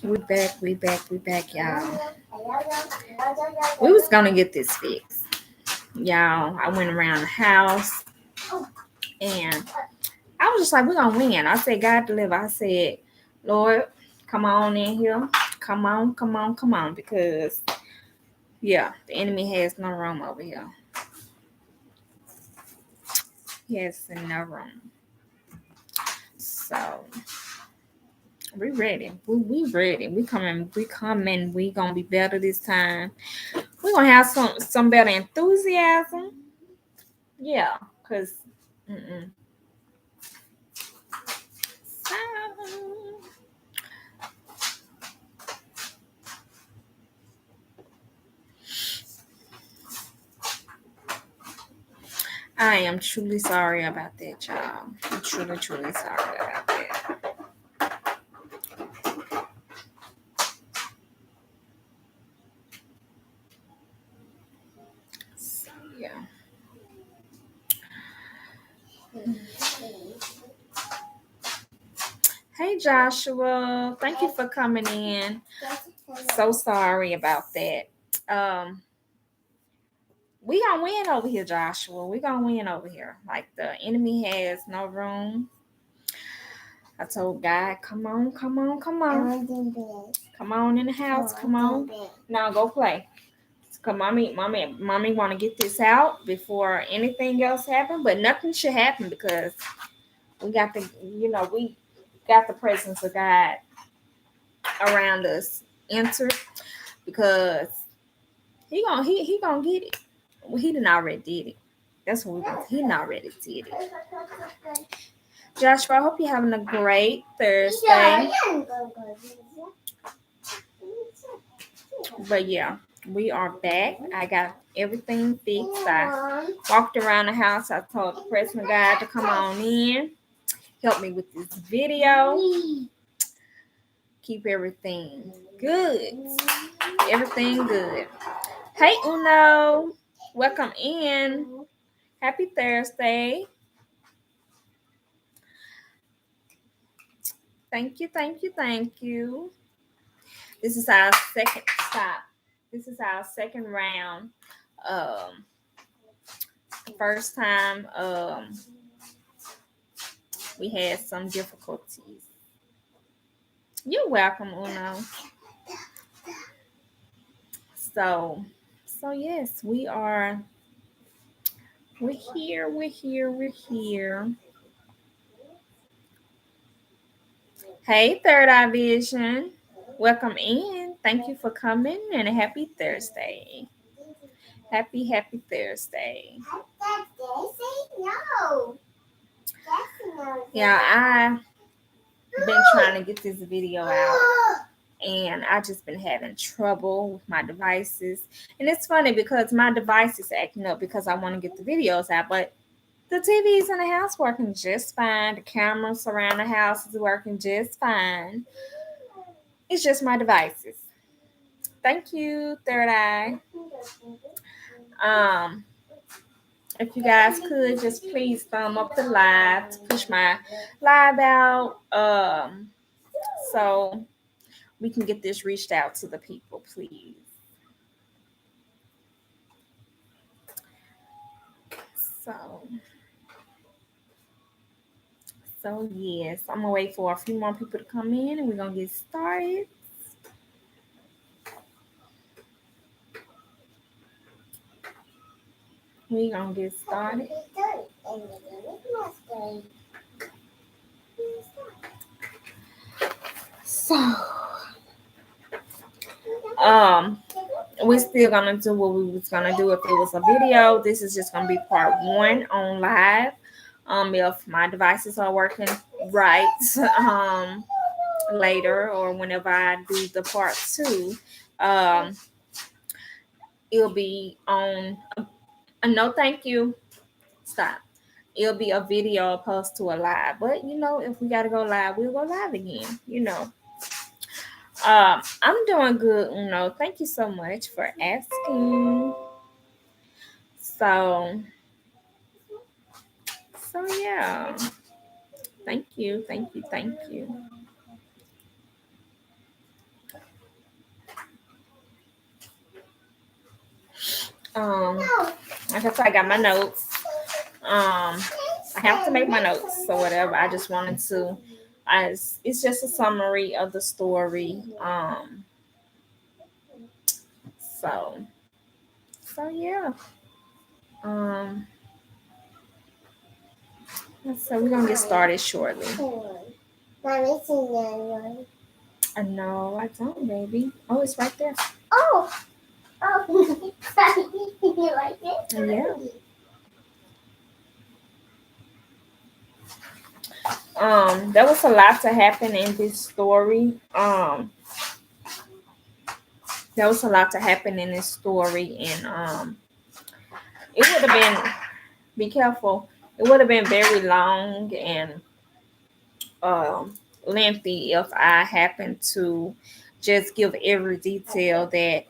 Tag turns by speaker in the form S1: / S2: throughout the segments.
S1: we back, y'all. We was gonna get this fixed, y'all. I went around the house and I was just like, we're gonna win. I said, God deliver. I said, Lord, come on in here. Come on, because yeah, the enemy has no room over here. He has no room. So we ready. We ready. We coming. We coming. We gonna be better this time. We gonna have some better enthusiasm. Yeah, cause mm-mm. So, I am truly sorry about that, y'all. I'm truly sorry about that. So, yeah. Hey, Joshua. Thank you for coming in. So sorry about that. Um, we gonna win over here, Joshua. We gonna win over here. Like the enemy has no room. I told God, come on, come on in the house, come on. Now go play. Cause mommy want to get this out before anything else happens. But nothing should happen because we got we got the presence of God around us. Enter because he gonna get it. Well, he done already did it. That's what we want. He done already did it. Joshua, I hope you're having a great Thursday. But yeah, we are back. I got everything fixed. I walked around the house. I told the president guy to come on in, help me with this video, keep everything good. Everything good. Hey Uno, welcome in. Happy Thursday. Thank you. This is our second stop. This is our second round. Um, first time we had some difficulties. You're welcome, Uno. So yes, we're here. Hey, Third Eye Vision. Welcome in. Thank you for coming and a happy Thursday. Happy Thursday. Yeah, I've been trying to get this video out and I just been having trouble with my devices. And it's funny because my device is acting up because I want to get the videos out, but the TV's in the house working just fine. The cameras around the house is working just fine. It's just my devices. Thank you, Third Eye. Um, if you guys could just please thumb up the live to push my live out. So we can get this reached out to the people, please. So, so yes, I'm gonna wait for a few more people to come in, and we're gonna get started. We're gonna get started. So, um, we're still gonna do what we was gonna do if it was a video. This is just gonna be part one on live. If my devices are working right, later or whenever I do the part two, um, it'll be on. No, thank you. Stop. It'll be a video opposed to a live. But if we gotta go live, we'll go live again. I'm doing good, Uno. Thank you so much for asking. So yeah. Thank you. Thank you. Thank you. Um, like I said, I got my notes. I have to make my notes, so whatever. I just wanted to. It's just a summary of the story. So yeah. Um, so we're gonna get started shortly. I know I don't, baby. Oh, it's right there. Oh, oh, you like it? Yeah. There was a lot to happen in this story. There was a lot to happen in this story, and it would have been. Be careful. It would have been very long and lengthy if I happened to just give every detail that.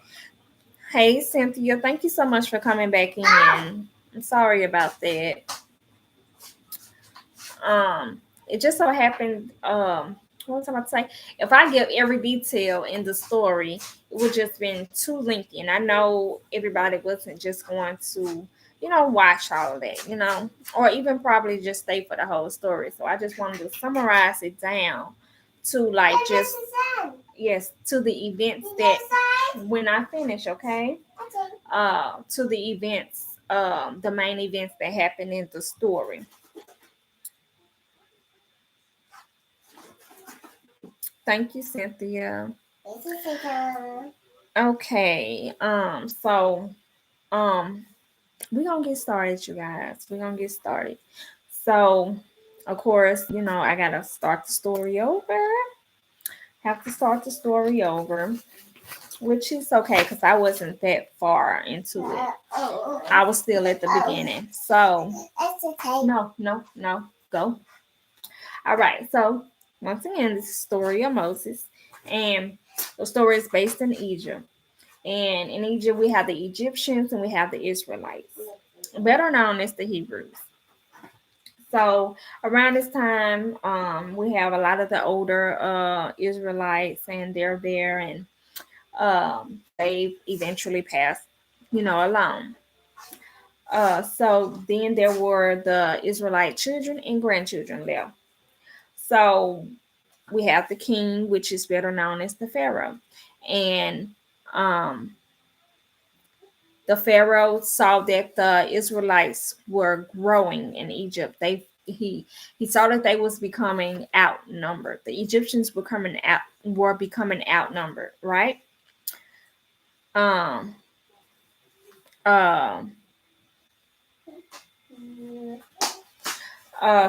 S1: Hey, Cynthia, thank you so much for coming back in. I'm sorry about that. It just so happened. What was I about to say? If I give every detail in the story, it would just been too lengthy, and I know everybody wasn't just going to, watch all of that, or even probably just stay for the whole story. So I just wanted to summarize it down to like just yes to the events that when I finish, okay, to the events, the main events that happened in the story. Thank you, Cynthia. Okay. Um, we're gonna get started, you guys. We're gonna get started. So, of course, I gotta start the story over. Have to start the story over, which is okay because I wasn't that far into it. I was still at the beginning. So, no, no, no, go. All right. So, once again, this is the story of Moses, and the story is based in Egypt. And in Egypt, we have the Egyptians and we have the Israelites, better known as the Hebrews. So around this time, we have a lot of the older Israelites, and they're there, and they eventually passed, along. So then there were the Israelite children and grandchildren there. So we have the king, which is better known as the Pharaoh, and um, the Pharaoh saw that the Israelites were growing in Egypt. He saw that they was becoming outnumbered. The Egyptians were becoming outnumbered, right? Um um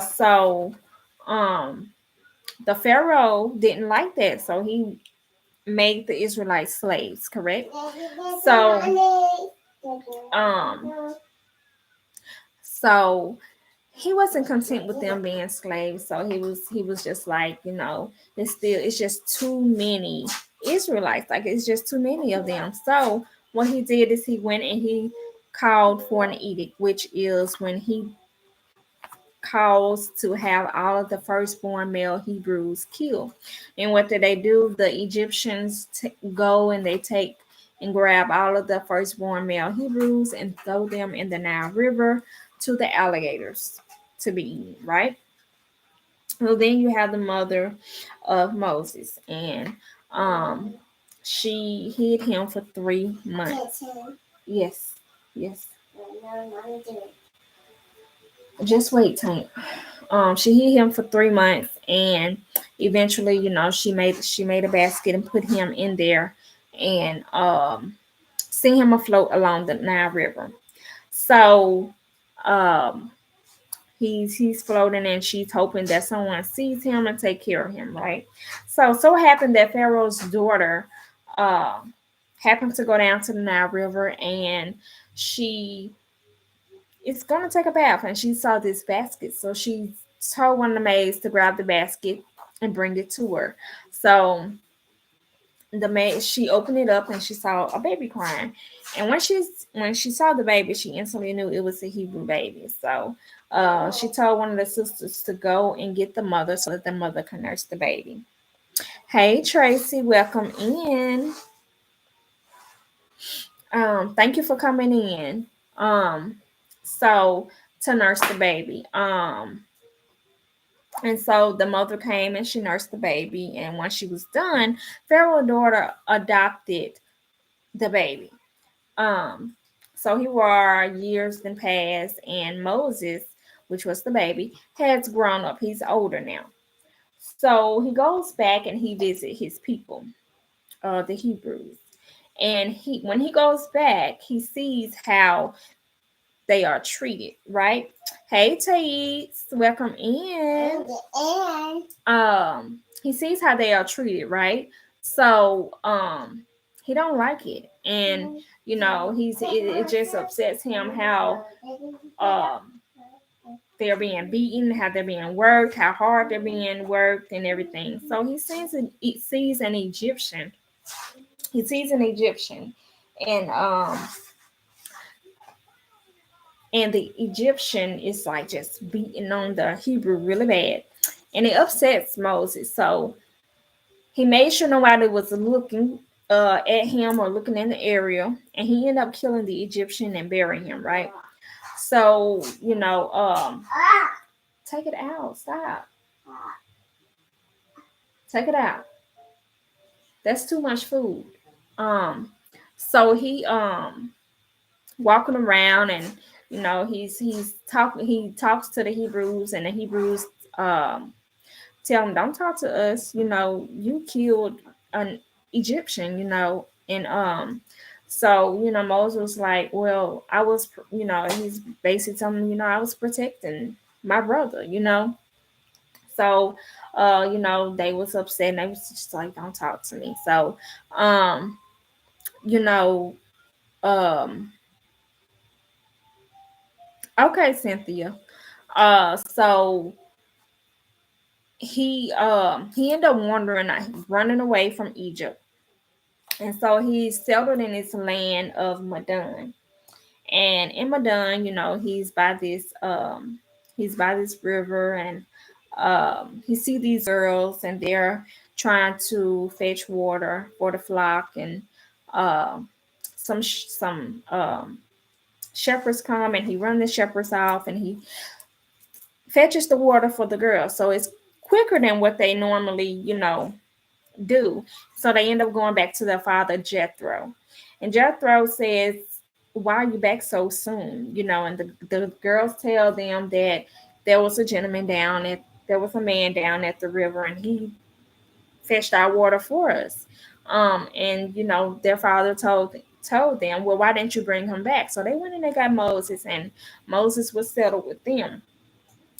S1: so um the Pharaoh didn't like that, so he made the Israelites slaves, correct? So um so he wasn't content with them being slaves, so he was just like, it's just too many Israelites, like it's just too many of them. So what he did is he went and he called for an edict, which is when he calls to have all of the firstborn male Hebrews killed. And what did they do? The Egyptians go and they take and grab all of the firstborn male Hebrews and throw them in the Nile River to the alligators to be eaten, right? Well, then you have the mother of Moses, and she hid him for 3 months. Yes, yes. Just wait, Tank. She hid him for 3 months, and eventually, she made a basket and put him in there, and sent him afloat along the Nile River. So, um, he's floating, and she's hoping that someone sees him and take care of him, right? So it happened that Pharaoh's daughter, um, happened to go down to the Nile River, and she is going to take a bath, and she saw this basket. So she told one of the maids to grab the basket and bring it to her. So the maid, she opened it up and she saw a baby crying. And when she saw the baby, she instantly knew it was a Hebrew baby. So She told one of the sisters to go and get the mother so that the mother can nurse the baby. Hey Tracy, welcome in. Thank you for coming in. So to nurse the baby. And so the mother came and she nursed the baby. And once she was done, Pharaoh's daughter adopted the baby. Um, so here are years then passed, and Moses, which was the baby, has grown up. He's older now. So he goes back and he visits his people, the Hebrews. And when he goes back, he sees how they are treated, right? Hey Thais, welcome in. He sees how they are treated, right? So he don't like it. And it just upsets him how um they're being beaten, how they're being worked, how hard they're being worked and everything. So he sees an Egyptian. He sees an Egyptian and the Egyptian is like just beating on the Hebrew really bad. And it upsets Moses. So he made sure nobody was looking at him or looking in the area. And he ended up killing the Egyptian and burying him, right? So, take it out. Stop. Take it out. That's too much food. So he walking around and he talks to the Hebrews and the Hebrews tell him, don't talk to us, you killed an Egyptian, and so Moses was like, well, I was, he's basically telling him, I was protecting my brother, so they was upset and they was just like, don't talk to me. So you know um okay, Cynthia. So he ended up wandering, running away from Egypt, and so he settled in this land of Madon. And in Madon, he's by this river, and he see these girls, and they're trying to fetch water for the flock, and um some shepherds come, and he run the shepherds off, and he fetches the water for the girls. So it's quicker than what they normally, do. So they end up going back to their father Jethro. And Jethro says, why are you back so soon? And the girls tell them that there was a man down at the river, and he fetched our water for us. And their father told them, well, why didn't you bring him back? So they went and they got Moses, and Moses was settled with them.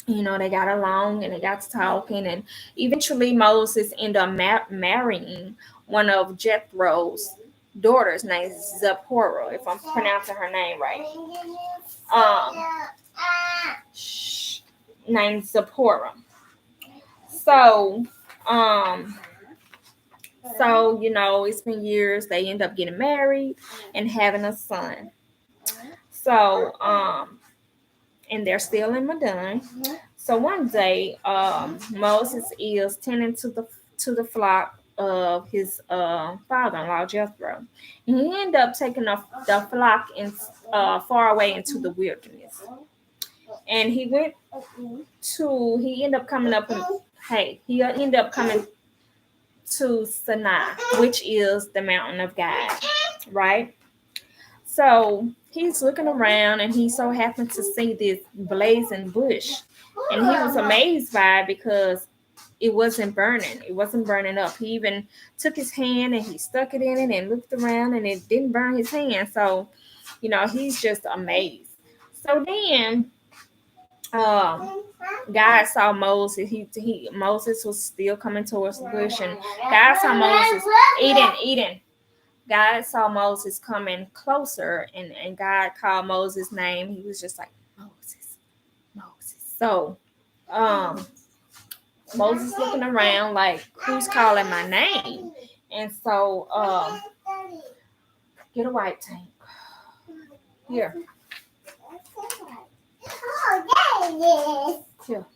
S1: They got along and they got to talking, and eventually Moses ended up marrying one of Jethro's daughters, named Zipporah, if I'm pronouncing her name right. Um, Named Zipporah. So, um, it's been years. They end up getting married and having a son. So, and they're still in Madon. So one day, Moses is tending to the flock of his father-in-law Jethro, and he ended up taking the flock in far away into the wilderness. And he ended up coming up and he ended up coming to Sinai, which is the mountain of God, right? So he's looking around and he so happened to see this blazing bush. And he was amazed by it because it wasn't burning. It wasn't burning up. He even took his hand and he stuck it in it and looked around and it didn't burn his hand. So, he's just amazed. So then God saw Moses. Moses was still coming towards the bush, and God saw Moses. Eden. God saw Moses coming closer, and God called Moses' name. He was just like, Moses, Moses. So, Moses looking around like, who's calling my name? And so, get a white tank. Here. Here.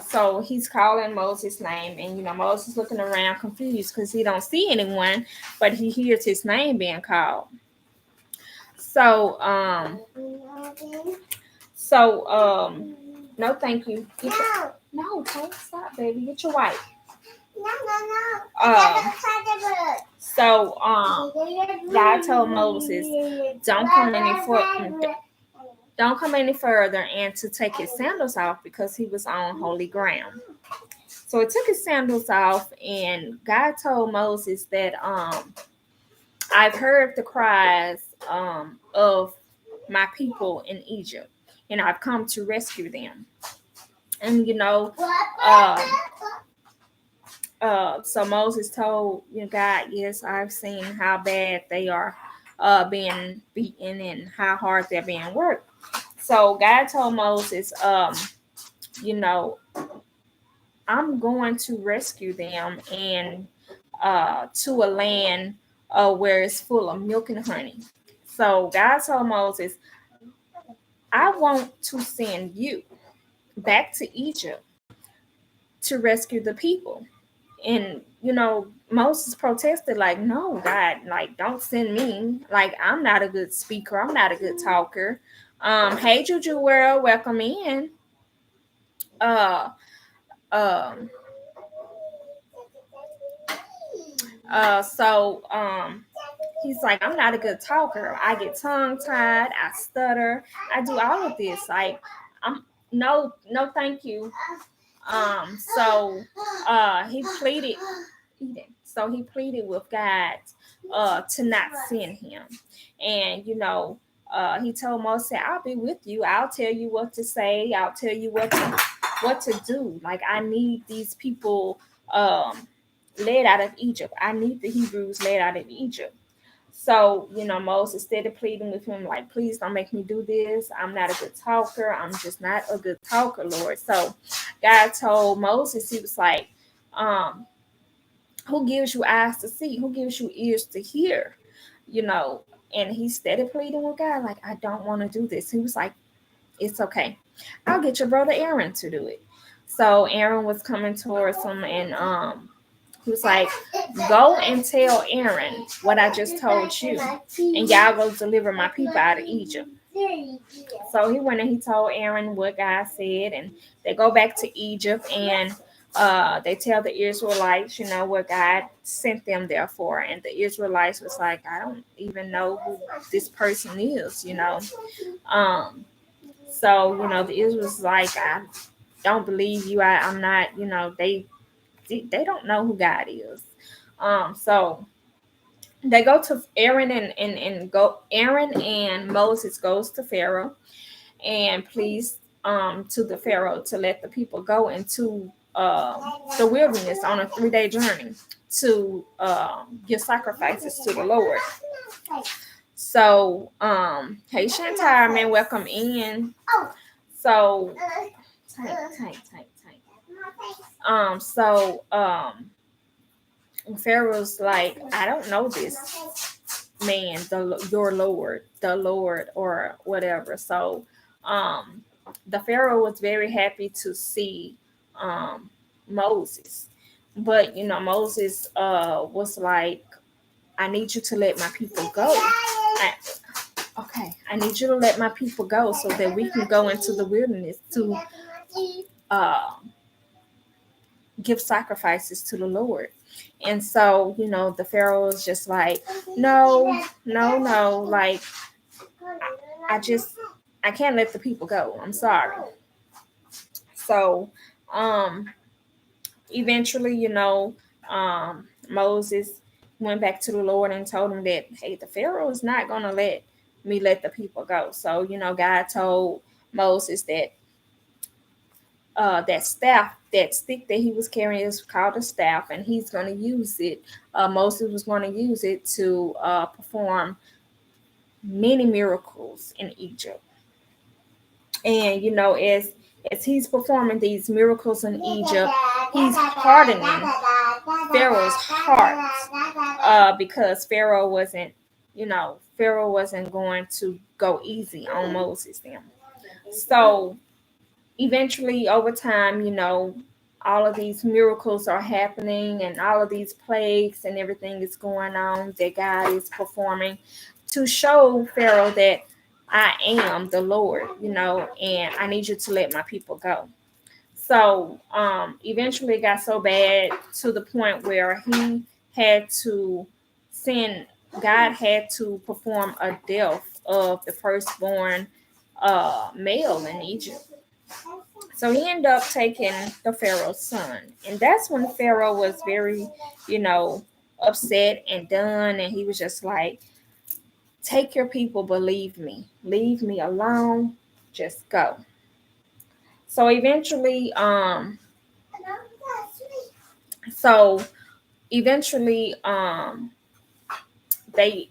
S1: So he's calling Moses' name, and Moses looking around confused because he don't see anyone, but he hears his name being called. So no, thank you. No, don't stop, baby. Get your wife. Um, God told Moses, don't come any further, and to take his sandals off because he was on holy ground. So he took his sandals off, and God told Moses that I've heard the cries of my people in Egypt, and I've come to rescue them. And so Moses told God, yes, I've seen how bad they are being beaten and how hard they're being worked. So God told Moses, you know, I'm going to rescue them and to a land where it's full of milk and honey. So God told Moses, I want to send you back to Egypt to rescue the people. And Moses protested, like, no, God, like, don't send me. Like, I'm not a good speaker. I'm not a good talker. Hey, Juju World, welcome in. Uh, um, he's like, I'm not a good talker. I get tongue tied. I stutter. I do all of this. Like, I'm no, thank you. He pleaded. So he pleaded with God to not send him. And he told Moses, I'll be with you. I'll tell you what to say. I'll tell you what to do. Like, I need these people led out of Egypt. I need the Hebrews led out of Egypt. So, Moses started pleading with him, like, please don't make me do this. I'm not a good talker. I'm just not a good talker, Lord. So God told Moses, he was like, who gives you eyes to see? Who gives you ears to hear? And he started pleading with God, like, I don't want to do this. He was like, it's okay. I'll get your brother Aaron to do it. So Aaron was coming towards him, and he was like, go and tell Aaron what I just told you, and y'all go deliver my people out of Egypt. So he went and he told Aaron what God said, and they go back to Egypt, and they tell the Israelites, what God sent them there for. And the Israelites was like, I don't even know who this person is, So, the Israelites like, I don't believe you. I'm not, they don't know who God is. So they go to Aaron Aaron and Moses goes to Pharaoh and pleads to the Pharaoh to let the people go into the wilderness on a 3-day journey to give sacrifices to the Lord. So hey Shantar, man, welcome in. So Pharaoh's like, I don't know this man, your Lord, the Lord, or whatever. So the Pharaoh was very happy to see Moses. But Moses was like, I need you to let my people go. I need you to let my people go so that we can go into the wilderness to give sacrifices to the Lord. And so, the Pharaoh is just like, no, like, I can't let the people go. I'm sorry. So, eventually, Moses went back to the Lord and told him that, hey, the Pharaoh is not going to let me let the people go. So, God told Moses that that stick that he was carrying is called a staff, and he's going to use it. Moses was going to use it to perform many miracles in Egypt. And as he's performing these miracles in Egypt, he's hardening Pharaoh's heart because Pharaoh wasn't Pharaoh wasn't going to go easy on Moses then. So eventually over time, all of these miracles are happening and all of these plagues and everything is going on that God is performing to show Pharaoh that I am the Lord, and I need you to let my people go. So eventually it got so bad to the point where he had to send, God had to perform a death of the firstborn male in Egypt. So he ended up taking the Pharaoh's son. And that's when Pharaoh was very, you know, upset and done. And he was just like, take your people, but leave me alone, just go. So eventually, so eventually, they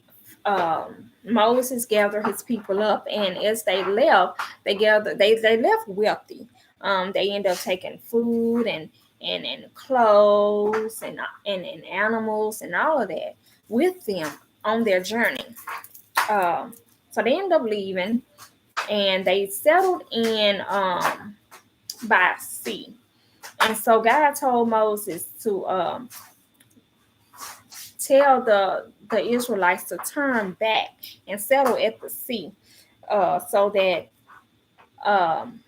S1: Moses gathered his people up, and as they left, they left wealthy. They end up taking food and clothes and animals and all of that with them on their journey. Um, so they end up leaving, and they settled in by sea. And so God told Moses to tell the Israelites to turn back and settle at the sea, so that um,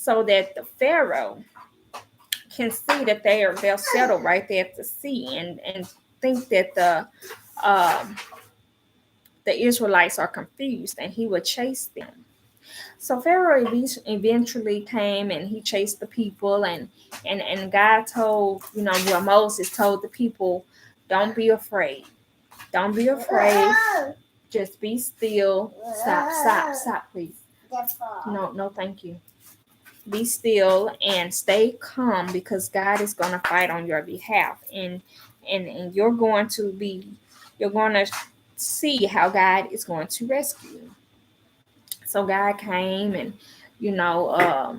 S1: the Pharaoh can see that they'll settle right there at the sea, and think that um, the Israelites are confused, and he would chase them. So Pharaoh eventually came and he chased the people, and God told, well, Moses told the people, don't be afraid. Don't be afraid. Just be still. Stop, please. No, no, thank you. Be still and stay calm, because God is going to fight on your behalf, and you're going to see how God is going to rescue you. So God came, and you know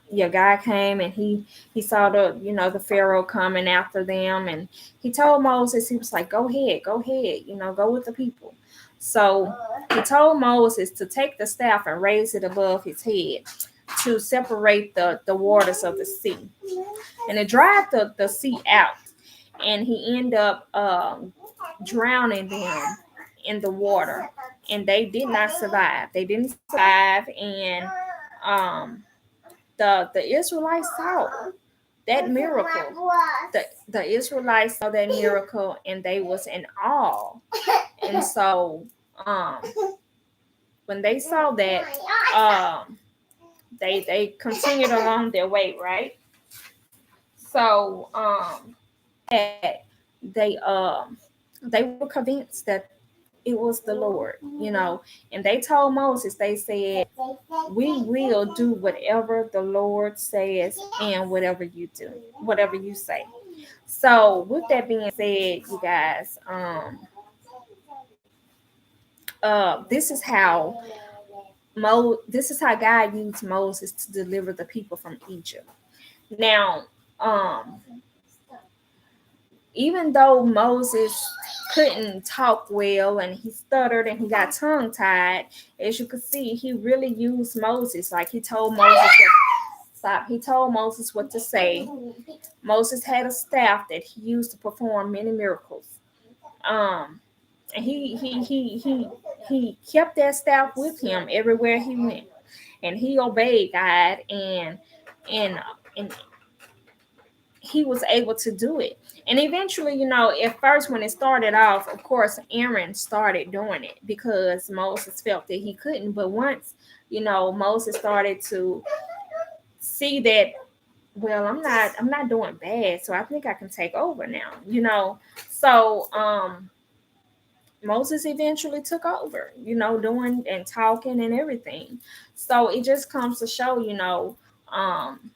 S1: yeah, God came, and he saw the Pharaoh coming after them, and he told Moses, he was like, go ahead, go with the people. So he told Moses to take the staff and raise it above his head to separate the waters of the sea, and it dried the sea out, and he ended up drowning them in the water, and they did not survive. They didn't survive, and um, the Israelites saw that miracle. The Israelites saw that miracle, and they was in awe. And so um, when they saw that, they continued along their way, right? So that they were convinced that it was the Lord, and they told Moses, they said, we will do whatever the Lord says and whatever you say. So with that being said, you guys, this is how God used Moses to deliver the people from Egypt. Now, even though Moses couldn't talk well and he stuttered and he got tongue tied, as you can see, he really used Moses. Like he told Moses what to say. Moses had a staff that he used to perform many miracles. And he kept that staff with him everywhere he went, and he obeyed God, and and he was able to do it. And eventually, at first when it started off, of course, Aaron started doing it because Moses felt that he couldn't. But once, Moses started to see that, well, I'm not doing bad, so I think I can take over now. So Moses eventually took over, doing and talking and everything. So it just comes to show, um,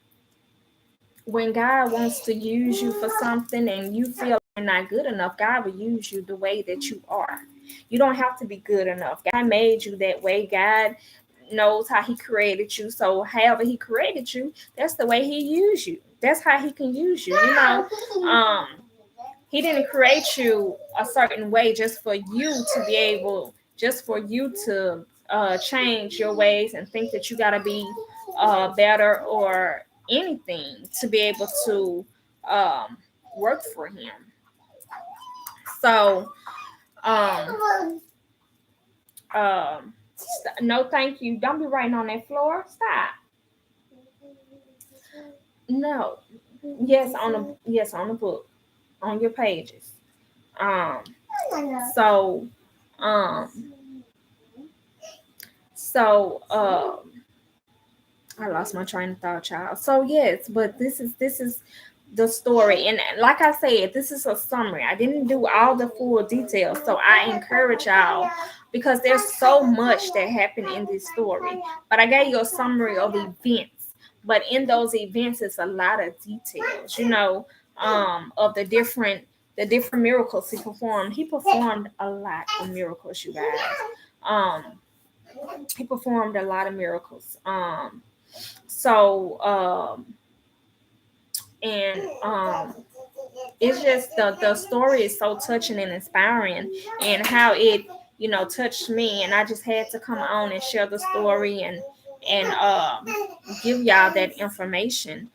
S1: when God wants to use you for something and you feel you're not good enough, God will use you the way that you are. You don't have to be good enough. God made you that way. God knows how he created you. So however he created you, that's the way he used you. That's how he can use you. He didn't create you a certain way just for you to be able, just for you to change your ways and think that you got to be better or anything to be able to um, work for him. So, um, no, thank you. Don't be writing on that floor. Stop. No. Yes, on the book, on your pages. Um, so, um, so I lost my train of thought, child. So yes, but this is the story, and like I said, this is a summary. I didn't do all the full details, so I encourage y'all because there's so much that happened in this story. But I gave you a summary of events. But in those events, it's a lot of details, of the different miracles he performed. He performed a lot of miracles, you guys. Um, he performed a lot of miracles. So and it's just the story is so touching and inspiring, and how it touched me, and I just had to come on and share the story and give y'all that information.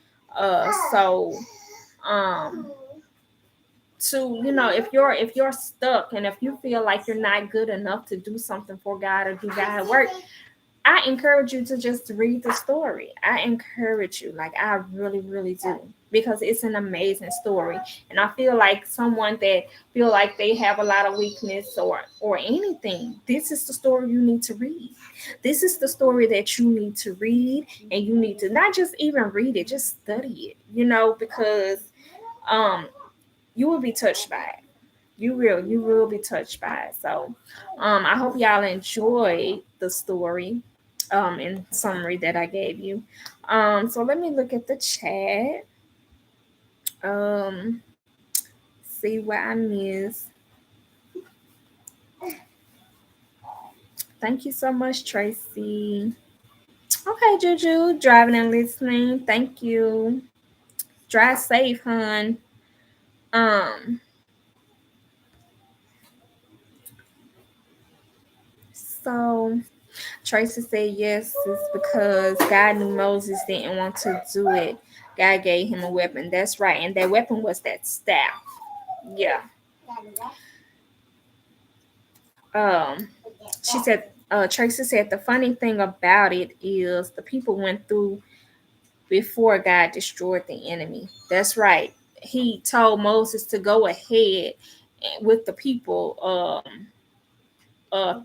S1: So um to if you're stuck, and if you feel like you're not good enough to do something for God or do God work, I encourage you to just read the story. I encourage you, like I really, really do, because it's an amazing story. And I feel like someone that feel like they have a lot of weakness or anything, this is the story you need to read. This is the story that you need to read, and you need to not just even read it, just study it. Because um you will be touched by it. You will be touched by it. So I hope y'all enjoy the story in summary that I gave you. So let me look at the chat. Um see what I missed. Thank you so much, Tracy. Okay, Juju, driving and listening. Thank you. Drive safe, hon. Um so Tracy said yes, it's because God knew Moses didn't want to do it. God gave him a weapon. That's right. And that weapon was that staff. Yeah. Um, she said, Tracy said, the funny thing about it is the people went through before God destroyed the enemy. That's right. He told Moses to go ahead with the people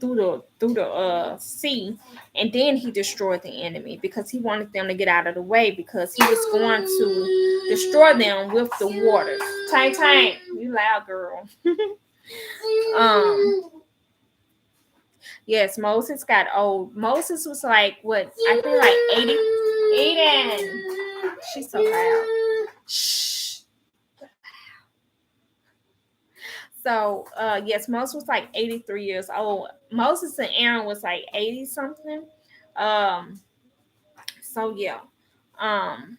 S1: through the sea, and then he destroyed the enemy because he wanted them to get out of the way, because he was going to destroy them with the waters. Tang Tang, you loud girl. um yes, Moses got old. Moses was like, what, I think like 80. Eden, she's so loud. Shh. So yes, Moses was like 83 years old. Moses and Aaron was like 80 something. um So yeah. Um,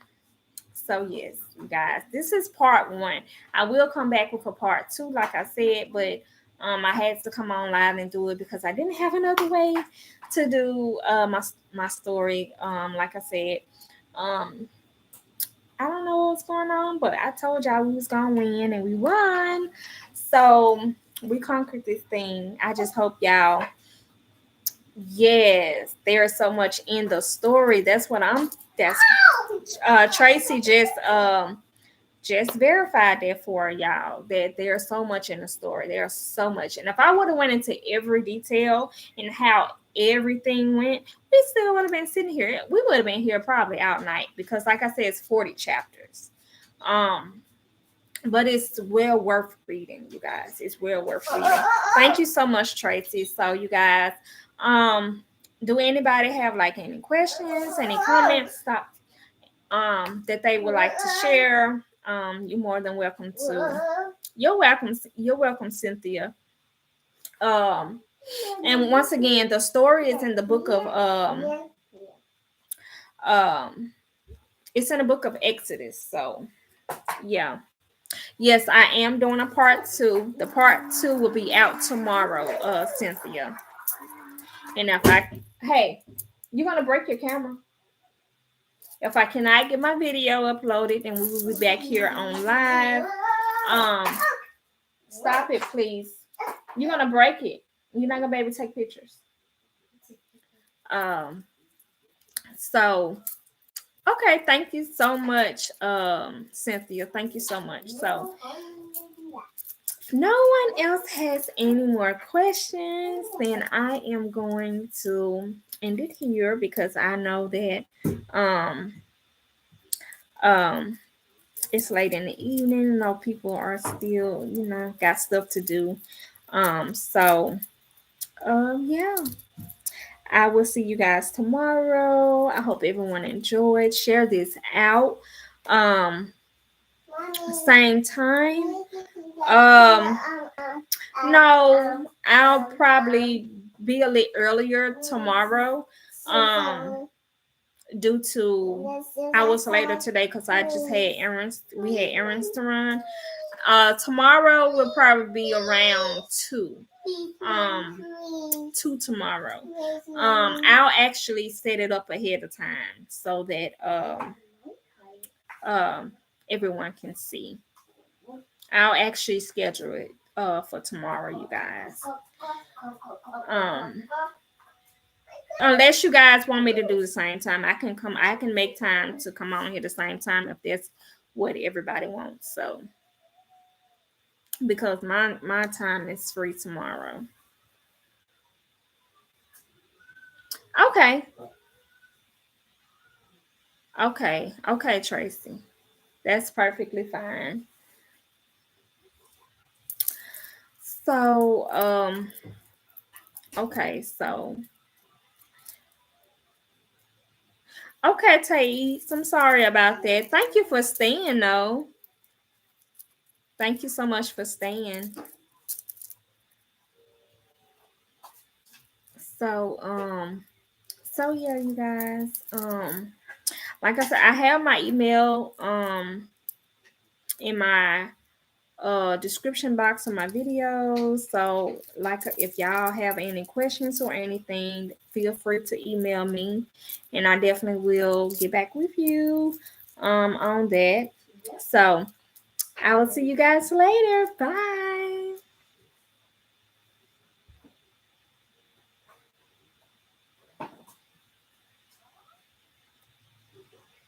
S1: so yes, you guys, this is part one. I will come back with a part two, like I said, but I had to come on live and do it because I didn't have another way to do my story. Like I said, um, I don't know what's going on, but I told y'all we was gonna win, and we won. So we conquered this thing. I just hope y'all. Yes, there's so much in the story. That's Tracy just verified that for y'all, that there's so much in the story. There's so much. And if I would have went into every detail and how everything went, we still would have been sitting here. We would have been here probably all night, because like I said, it's 40 chapters. Um but it's well worth reading, you guys. It's well worth reading. Thank you so much, Tracy. So you guys, do anybody have like any questions, any comments, that they would like to share? You're more than welcome to. You're welcome. You're welcome, Cynthia. Um, and once again, the story is in the book of um, it's in the book of Exodus. So yeah. Yes, I am doing a part two. The part two will be out tomorrow, Cynthia. And if I, hey, you're gonna break your camera. If I cannot get my video uploaded, then we will be back here on live. Um, Stop it, please. You're gonna break it. You're not gonna be able to take pictures. Um, so okay, thank you so much, Cynthia. Thank you so much. So if no one else has any more questions, then I am going to end it here because I know that um um it's late in the evening. I know people are still, got stuff to do. So yeah. I will see you guys tomorrow. I hope everyone enjoyed. Share this out. Um, Same time. Um, no, I'll probably be a little earlier tomorrow. Due to hours later today because I just had errands. We had errands to run. Tomorrow will probably be around 2. 2 tomorrow. I'll actually set it up ahead of time so that um everyone can see. I'll actually schedule it for tomorrow, you guys. Um Unless you guys want me to do the same time, I can make time to come on here the same time if that's what everybody wants. So because my time is free tomorrow. Okay. Okay, Tracy. That's perfectly fine. So, okay, okay, Thais, I'm sorry about that. Thank you for staying though. Thank you so much for staying. So, so yeah, you guys. Like I said, I have my email in my description box of my videos. So, like, if y'all have any questions or anything, feel free to email me, and I definitely will get back with you on that. So, I will see you guys later. Bye.